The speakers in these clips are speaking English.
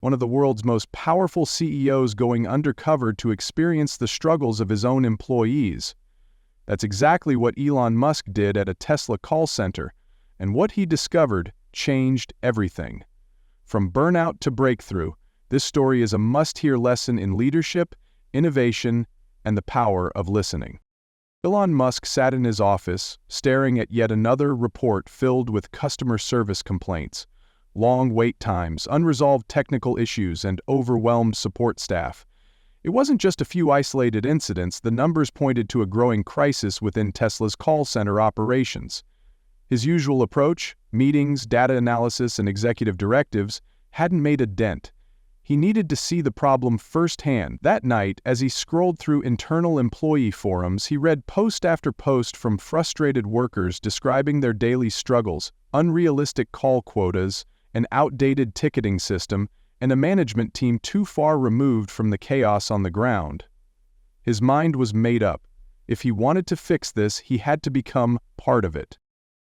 one of the world's most powerful CEOs going undercover to experience the struggles of his own employees. That's exactly what Elon Musk did at a Tesla call center, and what he discovered changed everything. From burnout to breakthrough, this story is a must-hear lesson in leadership, innovation, and the power of listening. Elon Musk sat in his office, staring at yet another report filled with customer service complaints, long wait times, unresolved technical issues, and overwhelmed support staff. It wasn't just a few isolated incidents. The numbers pointed to a growing crisis within Tesla's call center operations. His usual approach, meetings, data analysis, and executive directives, hadn't made a dent. He needed to see the problem firsthand. That night, as he scrolled through internal employee forums, he read post after post from frustrated workers describing their daily struggles, unrealistic call quotas, an outdated ticketing system, and a management team too far removed from the chaos on the ground. His mind was made up. If he wanted to fix this, he had to become part of it.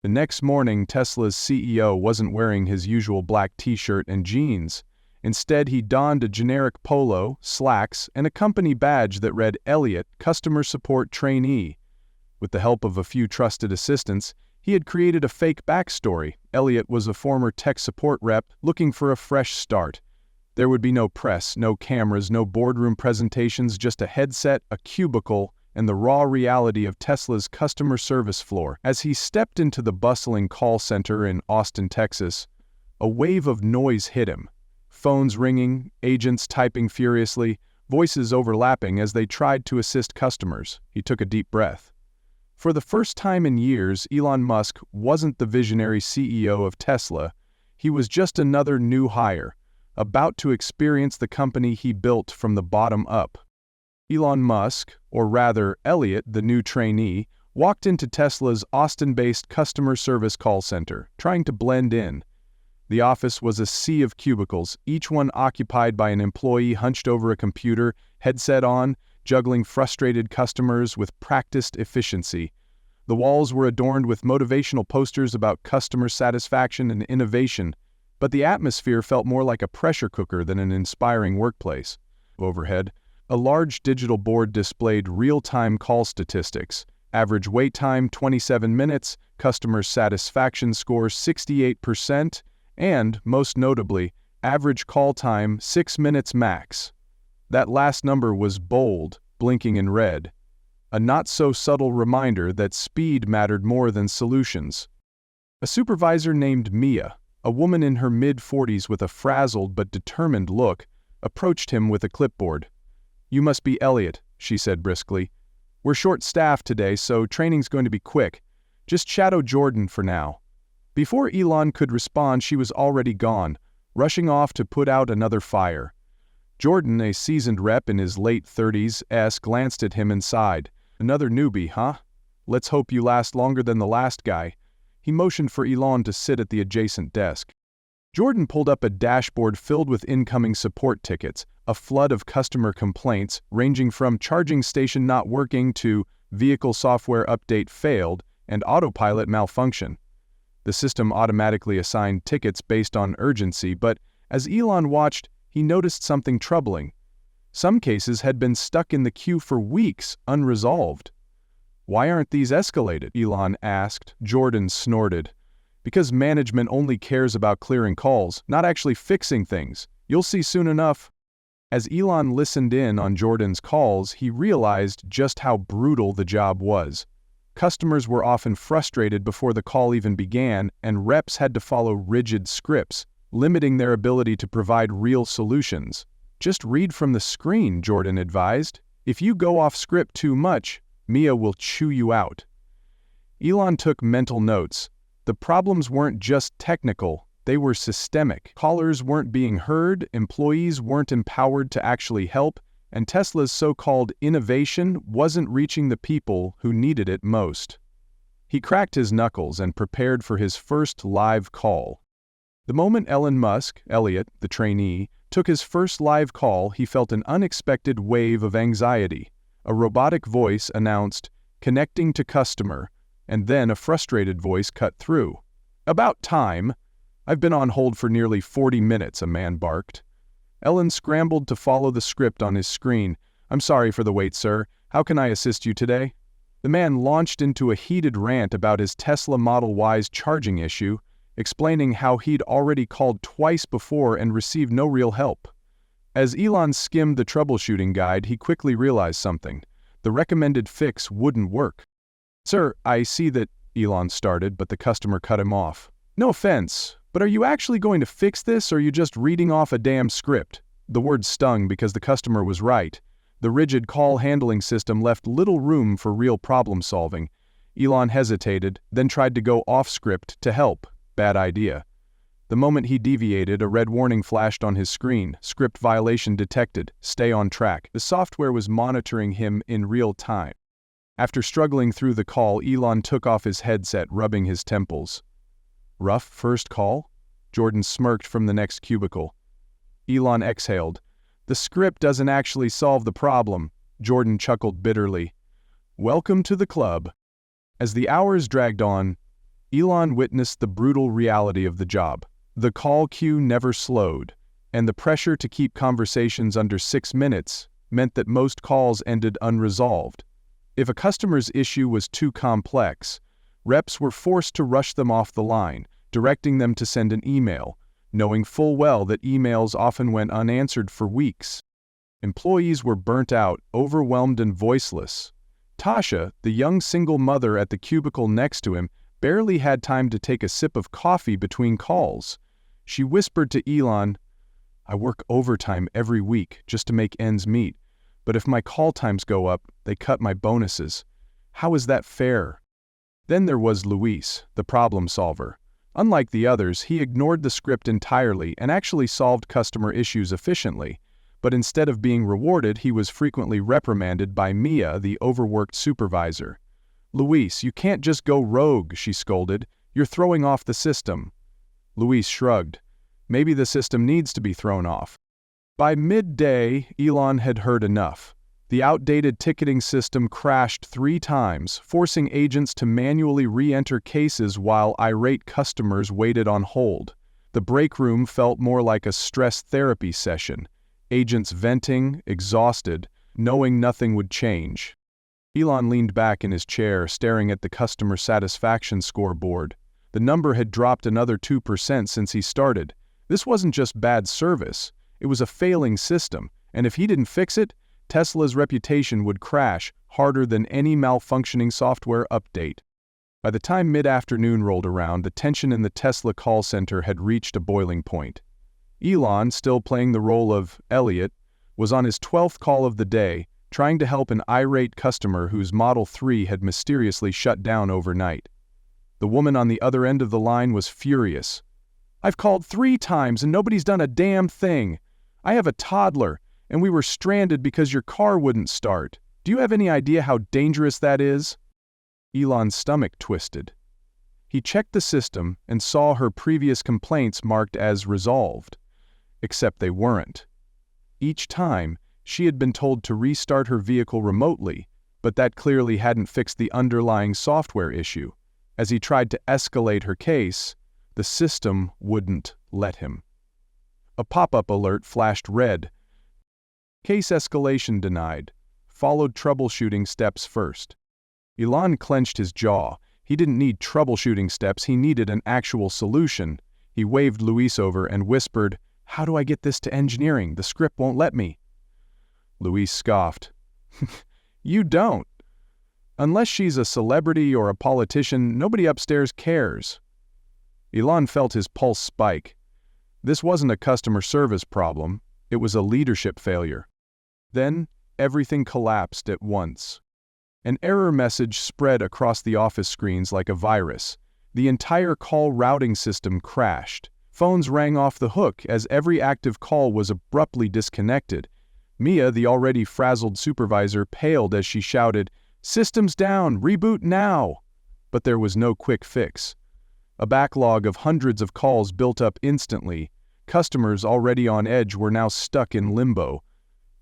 The next morning, Tesla's CEO wasn't wearing his usual black t-shirt and jeans. Instead, he donned a generic polo, slacks, and a company badge that read Elliot, Customer Support Trainee. With the help of a few trusted assistants, he had created a fake backstory. Elliot was a former tech support rep looking for a fresh start. There would be no press, no cameras, no boardroom presentations, just a headset, a cubicle, and the raw reality of Tesla's customer service floor. As he stepped into the bustling call center in Austin, Texas, a wave of noise hit him. Phones ringing, agents typing furiously, voices overlapping as they tried to assist customers. He took a deep breath. For the first time in years, Elon Musk wasn't the visionary CEO of Tesla. He was just another new hire, about to experience the company he built from the bottom up. Elon Musk, or rather Elliot, the new trainee, walked into Tesla's Austin-based customer service call center, trying to blend in. The office was a sea of cubicles, each one occupied by an employee hunched over a computer, headset on, juggling frustrated customers with practiced efficiency. The walls were adorned with motivational posters about customer satisfaction and innovation, but the atmosphere felt more like a pressure cooker than an inspiring workplace. Overhead, a large digital board displayed real-time call statistics. Average wait time 27 minutes, customer satisfaction score 68%, and, most notably, average call time 6 minutes max. That last number was bold, blinking in red. A not-so-subtle reminder that speed mattered more than solutions. A supervisor named Mia, a woman in her mid-40s with a frazzled but determined look, approached him with a clipboard. "You must be Elliot," she said briskly. "We're short-staffed today, so training's going to be quick. Just shadow Jordan for now." Before Elon could respond, she was already gone, rushing off to put out another fire. Jordan, a seasoned rep in his late 30s, glanced at him and sighed. "Another newbie, huh? Let's hope you last longer than the last guy." He motioned for Elon to sit at the adjacent desk. Jordan pulled up a dashboard filled with incoming support tickets, a flood of customer complaints ranging from charging station not working to vehicle software update failed and autopilot malfunction. The system automatically assigned tickets based on urgency, but as Elon watched, he noticed something troubling. Some cases had been stuck in the queue for weeks, unresolved. "Why aren't these escalated?" Elon asked. Jordan snorted. "Because management only cares about clearing calls, not actually fixing things. You'll see soon enough." As Elon listened in on Jordan's calls, he realized just how brutal the job was. Customers were often frustrated before the call even began, and reps had to follow rigid scripts, limiting their ability to provide real solutions. "Just read from the screen," Jordan advised. "If you go off script too much, Mia will chew you out." Elon took mental notes. The problems weren't just technical, they were systemic. Callers weren't being heard, employees weren't empowered to actually help, and Tesla's so-called innovation wasn't reaching the people who needed it most. He cracked his knuckles and prepared for his first live call. The moment Elon Musk, Elliot, the trainee, took his first live call, he felt an unexpected wave of anxiety. A robotic voice announced, "Connecting to customer," and then a frustrated voice cut through. "About time. I've been on hold for nearly 40 minutes, a man barked. Ellen scrambled to follow the script on his screen. "I'm sorry for the wait, sir. How can I assist you today?" The man launched into a heated rant about his Tesla Model Y's charging issue, explaining how he'd already called twice before and received no real help. As Elon skimmed the troubleshooting guide, he quickly realized something. The recommended fix wouldn't work. "Sir, I see that," Elon started, but the customer cut him off. "No offense, but are you actually going to fix this, or are you just reading off a damn script?" The word stung because the customer was right. The rigid call handling system left little room for real problem solving. Elon hesitated, then tried to go off script to help. Bad idea. The moment he deviated, a red warning flashed on his screen. "Script violation detected. Stay on track." The software was monitoring him in real time. After struggling through the call, Elon took off his headset, rubbing his temples. "Rough first call?" Jordan smirked from the next cubicle. Elon exhaled. "The script doesn't actually solve the problem." Jordan chuckled bitterly. "Welcome to the club." As the hours dragged on, Elon witnessed the brutal reality of the job. The call queue never slowed, and the pressure to keep conversations under 6 minutes meant that most calls ended unresolved. If a customer's issue was too complex, reps were forced to rush them off the line, directing them to send an email, knowing full well that emails often went unanswered for weeks. Employees were burnt out, overwhelmed and voiceless. Tasha, the young single mother at the cubicle next to him, barely had time to take a sip of coffee between calls. She whispered to Elon, "I work overtime every week just to make ends meet, but if my call times go up, they cut my bonuses. How is that fair?" Then there was Luis, the problem solver. Unlike the others, he ignored the script entirely and actually solved customer issues efficiently. But instead of being rewarded, he was frequently reprimanded by Mia, the overworked supervisor. "Luis, you can't just go rogue," she scolded. "You're throwing off the system." Luis shrugged. Maybe the system needs to be thrown off. By midday, Elon had heard enough. The outdated ticketing system crashed 3 times, forcing agents to manually re-enter cases while irate customers waited on hold. The break room felt more like a stress therapy session, agents venting, exhausted, knowing nothing would change. Elon leaned back in his chair, staring at the customer satisfaction scoreboard. The number had dropped another 2% since he started. This wasn't just bad service, it was a failing system, and if he didn't fix it, Tesla's reputation would crash harder than any malfunctioning software update. By the time mid-afternoon rolled around, the tension in the Tesla call center had reached a boiling point. Elon, still playing the role of Elliot, was on his 12th call of the day, trying to help an irate customer whose Model 3 had mysteriously shut down overnight. The woman on the other end of the line was furious. "I've called 3 times and nobody's done a damn thing. I have a toddler, and we were stranded because your car wouldn't start. Do you have any idea how dangerous that is?" Elon's stomach twisted. He checked the system and saw her previous complaints marked as resolved. Except they weren't. Each time, she had been told to restart her vehicle remotely, but that clearly hadn't fixed the underlying software issue. As he tried to escalate her case, the system wouldn't let him. A pop-up alert flashed red. "Case escalation denied," followed troubleshooting steps first. Elon clenched his jaw. He didn't need troubleshooting steps, he needed an actual solution. He waved Luis over and whispered, "How do I get this to engineering? The script won't let me." Luis scoffed. "You don't. Unless she's a celebrity or a politician, nobody upstairs cares." Elon felt his pulse spike. This wasn't a customer service problem, it was a leadership failure. Then, everything collapsed at once. An error message spread across the office screens like a virus. The entire call routing system crashed. Phones rang off the hook as every active call was abruptly disconnected. Mia, the already frazzled supervisor, paled as she shouted, "Systems down! Reboot now!" But there was no quick fix. A backlog of hundreds of calls built up instantly. Customers already on edge were now stuck in limbo.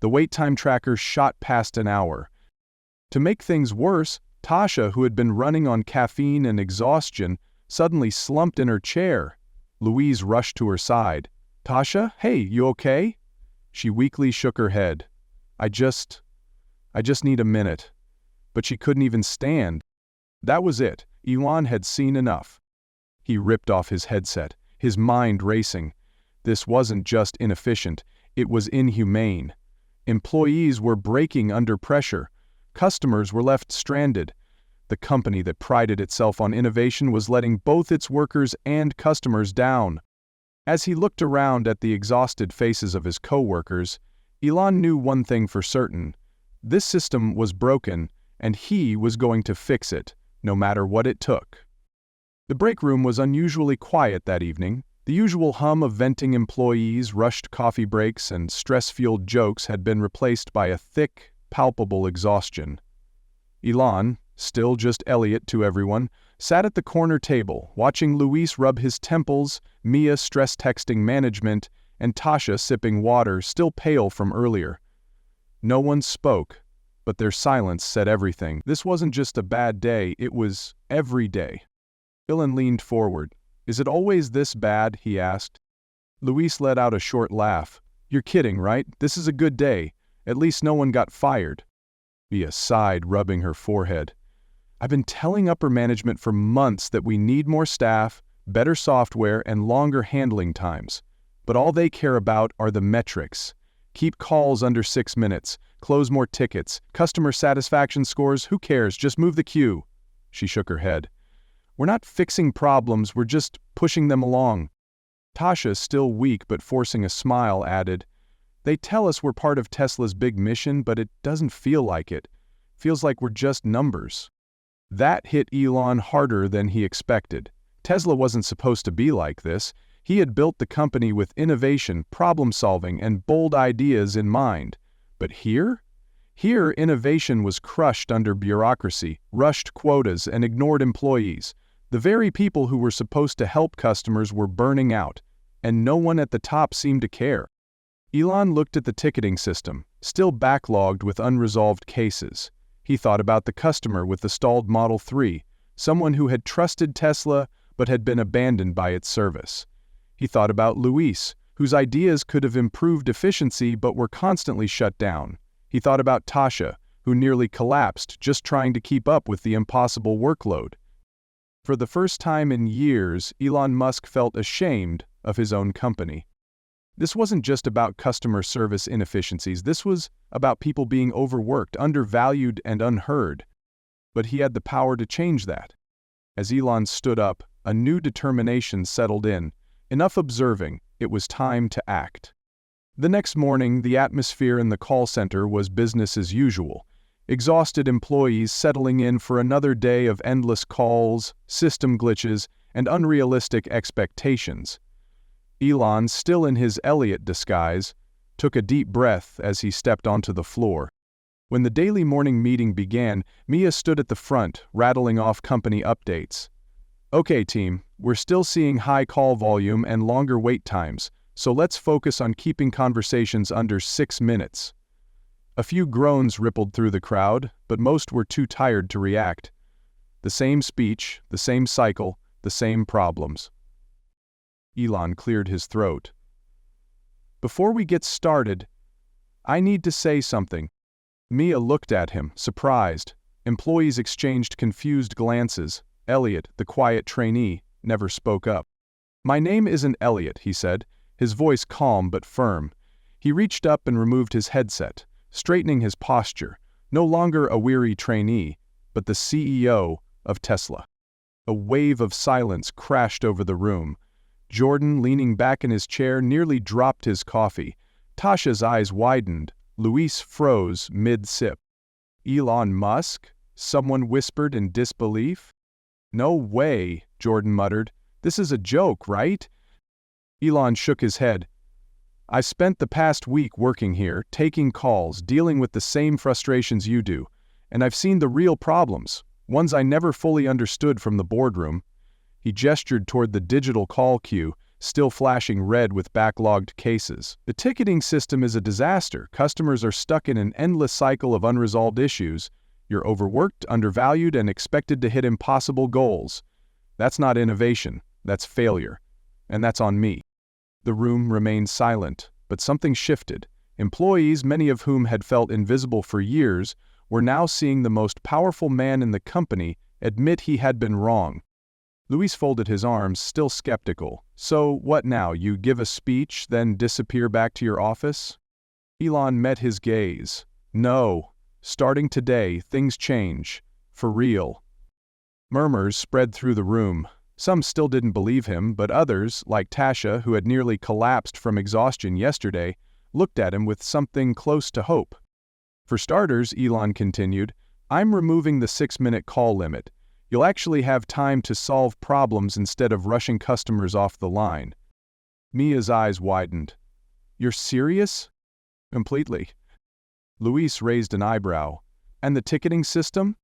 The wait time tracker shot past an hour. To make things worse, Tasha, who had been running on caffeine and exhaustion, suddenly slumped in her chair. Louise rushed to her side. "Tasha, hey, you okay?" She weakly shook her head. I just need a minute. But she couldn't even stand. That was it. Elon had seen enough. He ripped off his headset, his mind racing. This wasn't just inefficient, it was inhumane. Employees were breaking under pressure. Customers were left stranded. The company that prided itself on innovation was letting both its workers and customers down. As he looked around at the exhausted faces of his co-workers, Elon knew one thing for certain. This system was broken, and he was going to fix it, no matter what it took. The break room was unusually quiet that evening. The usual hum of venting employees, rushed coffee breaks, and stress-fueled jokes had been replaced by a thick, palpable exhaustion. Elon, still just Elliot to everyone, sat at the corner table, watching Luis rub his temples, Mia stress-texting management, and Tasha sipping water, still pale from earlier. No one spoke, but their silence said everything. This wasn't just a bad day, it was every day. Elon leaned forward. Is it always this bad? He asked. Luis let out a short laugh. You're kidding, right? This is a good day. At least no one got fired. Mia sighed, rubbing her forehead. I've been telling upper management for months that we need more staff, better software, and longer handling times. But all they care about are the metrics. Keep calls under 6 minutes, close more tickets, customer satisfaction scores, who cares, just move the queue. She shook her head. We're not fixing problems, we're just pushing them along. Tasha, still weak but forcing a smile, added, They tell us we're part of Tesla's big mission, but it doesn't feel like it. Feels like we're just numbers. That hit Elon harder than he expected. Tesla wasn't supposed to be like this. He had built the company with innovation, problem-solving, and bold ideas in mind. But here? Here, innovation was crushed under bureaucracy, rushed quotas, and ignored employees. The very people who were supposed to help customers were burning out, and no one at the top seemed to care. Elon looked at the ticketing system, still backlogged with unresolved cases. He thought about the customer with the stalled Model 3, someone who had trusted Tesla but had been abandoned by its service. He thought about Luis, whose ideas could have improved efficiency but were constantly shut down. He thought about Tasha, who nearly collapsed just trying to keep up with the impossible workload. For the first time in years, Elon Musk felt ashamed of his own company. This wasn't just about customer service inefficiencies, this was about people being overworked, undervalued, and unheard. But he had the power to change that. As Elon stood up, a new determination settled in. Enough observing, it was time to act. The next morning, the atmosphere in the call center was business as usual. Exhausted employees settling in for another day of endless calls, system glitches, and unrealistic expectations. Elon, still in his Elliot disguise, took a deep breath as he stepped onto the floor. When the daily morning meeting began, Mia stood at the front, rattling off company updates. Okay, team, we're still seeing high call volume and longer wait times, so let's focus on keeping conversations under 6 minutes. A few groans rippled through the crowd, but most were too tired to react. The same speech, the same cycle, the same problems. Elon cleared his throat. Before we get started, I need to say something. Mia looked at him, surprised. Employees exchanged confused glances. Elliot, the quiet trainee, never spoke up. My name isn't Elliot, he said, his voice calm but firm. He reached up and removed his headset, straightening his posture, no longer a weary trainee, but the CEO of Tesla. A wave of silence crashed over the room. Jordan, leaning back in his chair, nearly dropped his coffee. Tasha's eyes widened. Luis froze mid-sip. Elon Musk? Someone whispered in disbelief. No way, Jordan muttered. This is a joke, right? Elon shook his head. I've spent the past week working here, taking calls, dealing with the same frustrations you do, and I've seen the real problems, ones I never fully understood from the boardroom. He gestured toward the digital call queue, still flashing red with backlogged cases. The ticketing system is a disaster. Customers are stuck in an endless cycle of unresolved issues. You're overworked, undervalued, and expected to hit impossible goals. That's not innovation, that's failure. And that's on me. The room remained silent, but something shifted. Employees, many of whom had felt invisible for years, were now seeing the most powerful man in the company admit he had been wrong. Luis folded his arms, still skeptical. "So, what now? You give a speech, then disappear back to your office?" Elon met his gaze. "No. Starting today, things change. For real." Murmurs spread through the room. Some still didn't believe him, but others, like Tasha, who had nearly collapsed from exhaustion yesterday, looked at him with something close to hope. "For starters," Elon continued, "I'm removing the 6-minute call limit. You'll actually have time to solve problems instead of rushing customers off the line." Mia's eyes widened. "You're serious?" "Completely." Luis raised an eyebrow. "And the ticketing system?"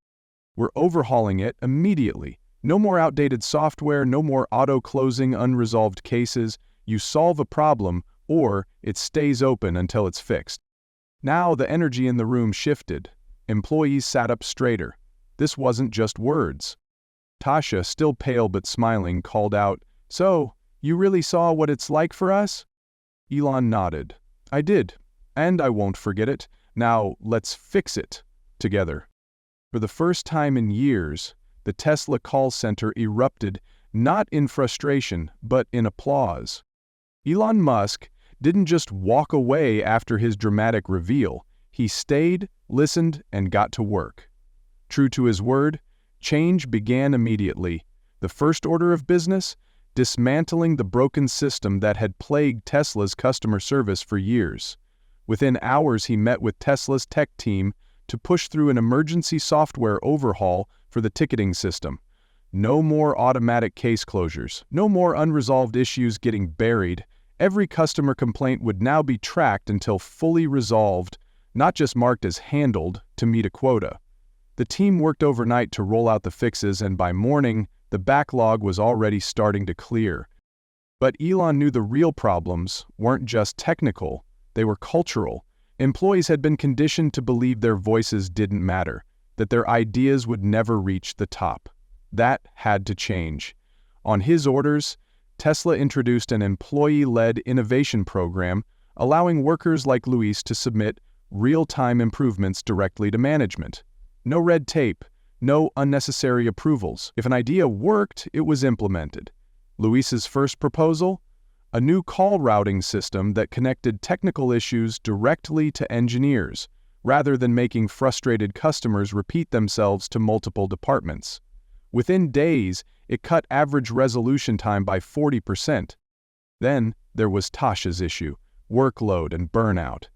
"We're overhauling it immediately. No more outdated software, no more auto-closing unresolved cases. You solve a problem, or it stays open until it's fixed." Now the energy in the room shifted. Employees sat up straighter. This wasn't just words. Tasha, still pale but smiling, called out, "So, you really saw what it's like for us?" Elon nodded. "I did, and I won't forget it. Now, let's fix it together." For the first time in years, the Tesla call center erupted, not in frustration, but in applause. Elon Musk didn't just walk away after his dramatic reveal. He stayed, listened, and got to work. True to his word, change began immediately. The first order of business? Dismantling the broken system that had plagued Tesla's customer service for years. Within hours, he met with Tesla's tech team to push through an emergency software overhaul for the ticketing system. No more automatic case closures, no more unresolved issues getting buried. Every customer complaint would now be tracked until fully resolved, not just marked as handled to meet a quota. The team worked overnight to roll out the fixes, and by morning, the backlog was already starting to clear. But Elon knew the real problems weren't just technical, they were cultural. Employees had been conditioned to believe their voices didn't matter, that their ideas would never reach the top. That had to change. On his orders, Tesla introduced an employee-led innovation program, allowing workers like Luis to submit real-time improvements directly to management. No red tape, no unnecessary approvals. If an idea worked, it was implemented. Luis's first proposal? A new call routing system that connected technical issues directly to engineers, rather than making frustrated customers repeat themselves to multiple departments. Within days, it cut average resolution time by 40%. Then, there was Tasha's issue, workload and burnout.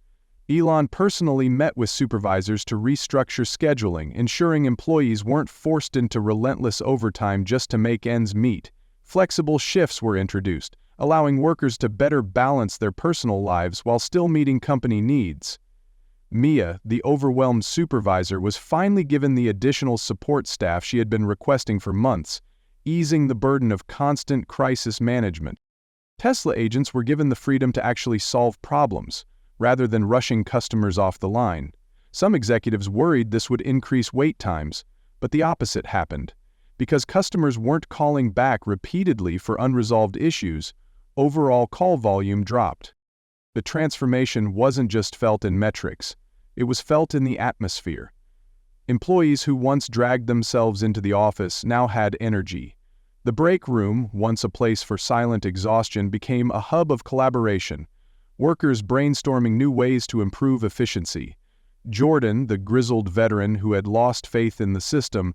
Elon personally met with supervisors to restructure scheduling, ensuring employees weren't forced into relentless overtime just to make ends meet. Flexible shifts were introduced, allowing workers to better balance their personal lives while still meeting company needs. Mia, the overwhelmed supervisor, was finally given the additional support staff she had been requesting for months, easing the burden of constant crisis management. Tesla agents were given the freedom to actually solve problems, rather than rushing customers off the line. Some executives worried this would increase wait times, but the opposite happened. Because customers weren't calling back repeatedly for unresolved issues, overall call volume dropped. The transformation wasn't just felt in metrics, it was felt in the atmosphere. Employees who once dragged themselves into the office now had energy. The break room, once a place for silent exhaustion, became a hub of collaboration. Workers brainstorming new ways to improve efficiency. Jordan, the grizzled veteran who had lost faith in the system,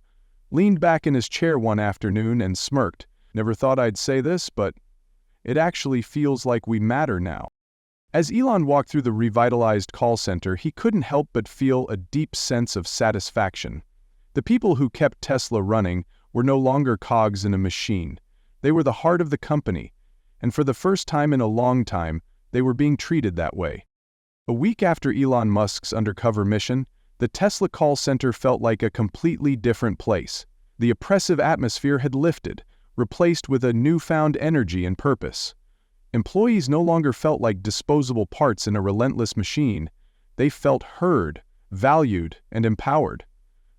leaned back in his chair one afternoon and smirked. "Never thought I'd say this, but it actually feels like we matter now." As Elon walked through the revitalized call center, he couldn't help but feel a deep sense of satisfaction. The people who kept Tesla running were no longer cogs in a machine. They were the heart of the company, and for the first time in a long time, they were being treated that way. A week after Elon Musk's undercover mission, the Tesla call center felt like a completely different place. The oppressive atmosphere had lifted, replaced with a newfound energy and purpose. Employees no longer felt like disposable parts in a relentless machine. They felt heard, valued, and empowered.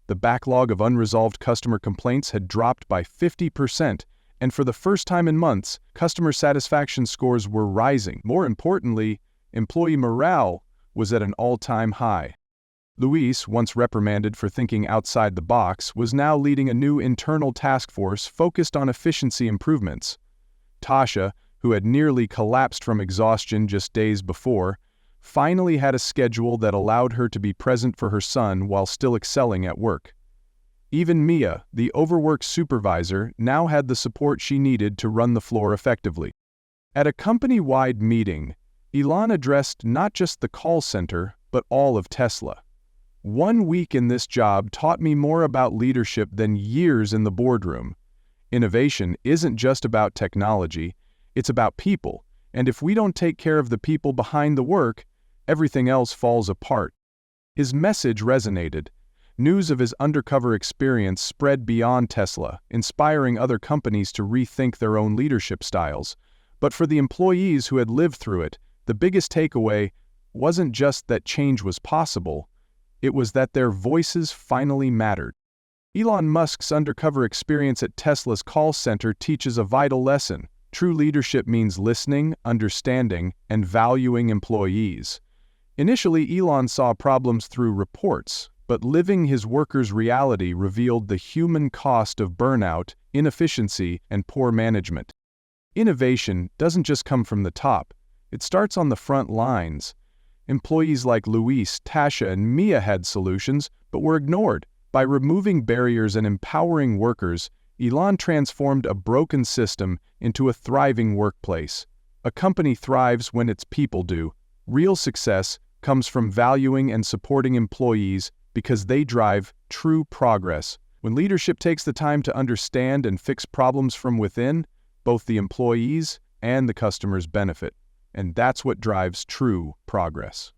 The backlog of unresolved customer complaints had dropped by 50%, and for the first time in months, customer satisfaction scores were rising. More importantly, employee morale was at an all-time high. Luis, once reprimanded for thinking outside the box, was now leading a new internal task force focused on efficiency improvements. Tasha, who had nearly collapsed from exhaustion just days before, finally had a schedule that allowed her to be present for her son while still excelling at work. Even Mia, the overworked supervisor, now had the support she needed to run the floor effectively. At a company-wide meeting, Elon addressed not just the call center, but all of Tesla. "1 week in this job taught me more about leadership than years in the boardroom. Innovation isn't just about technology, it's about people, and if we don't take care of the people behind the work, everything else falls apart." His message resonated. News of his undercover experience spread beyond Tesla, inspiring other companies to rethink their own leadership styles. But for the employees who had lived through it, the biggest takeaway wasn't just that change was possible, it was that their voices finally mattered. Elon Musk's undercover experience at Tesla's call center teaches a vital lesson. True leadership means listening, understanding, and valuing employees. Initially, Elon saw problems through reports, but living his workers' reality revealed the human cost of burnout, inefficiency, and poor management. Innovation doesn't just come from the top, it starts on the front lines. Employees like Luis, Tasha, and Mia had solutions, but were ignored. By removing barriers and empowering workers, Elon transformed a broken system into a thriving workplace. A company thrives when its people do. Real success comes from valuing and supporting employees because they drive true progress. When leadership takes the time to understand and fix problems from within, both the employees and the customers benefit. And that's what drives true progress.